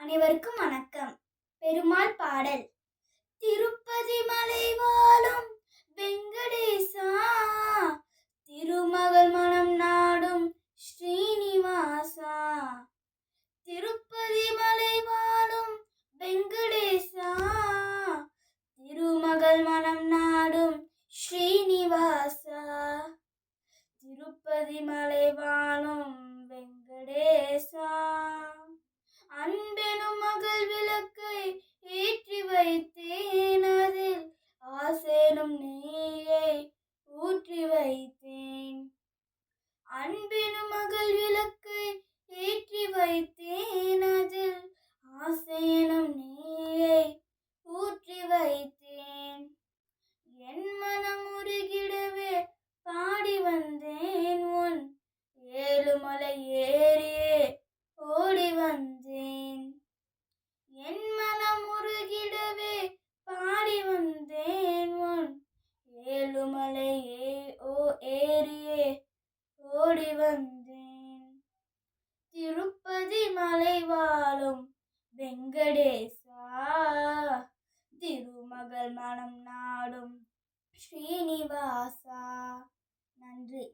அனைவருக்கும் வணக்கம். பெருமாள் பாடல். திருப்பதி மலை வாழும் வெங்கடேசா, திருமகள் மனம் நாடும் ஸ்ரீனிவாசா. திருப்பதி மலை வாழும் வெங்கடேசா, திருமகள் மனம் நாடும் ஸ்ரீனிவாசா. திருப்பதி மலை வாழும் வெங்கடேசா, அன்பெனும் மகள் விளக்கை ஏற்றி வைத்தேன், அதில் ஆசேனும் நெய்யை ஊற்றி வைத்தேன். அன்பெனும் மகள் விளக்கை ஏற்றி வைத்தேன், அதில் ஆசேனும் நெய்யை ஊற்றி வைத்தேன். என் மனம் உருகிடவே பாடி வந்தேன், உன் ஏழுமலை ஏறியே ஓடி வந்தேன். என் மனம் உருகிடவே பாடி வந்தேன், உன் ஏழுமலை ஏறியே ஓடி வந்தேன். திருப்பதி மலை வாழும் வெங்கடேசா, திருமகள் மனம் நாடும் ஸ்ரீனிவாசா. நன்றி.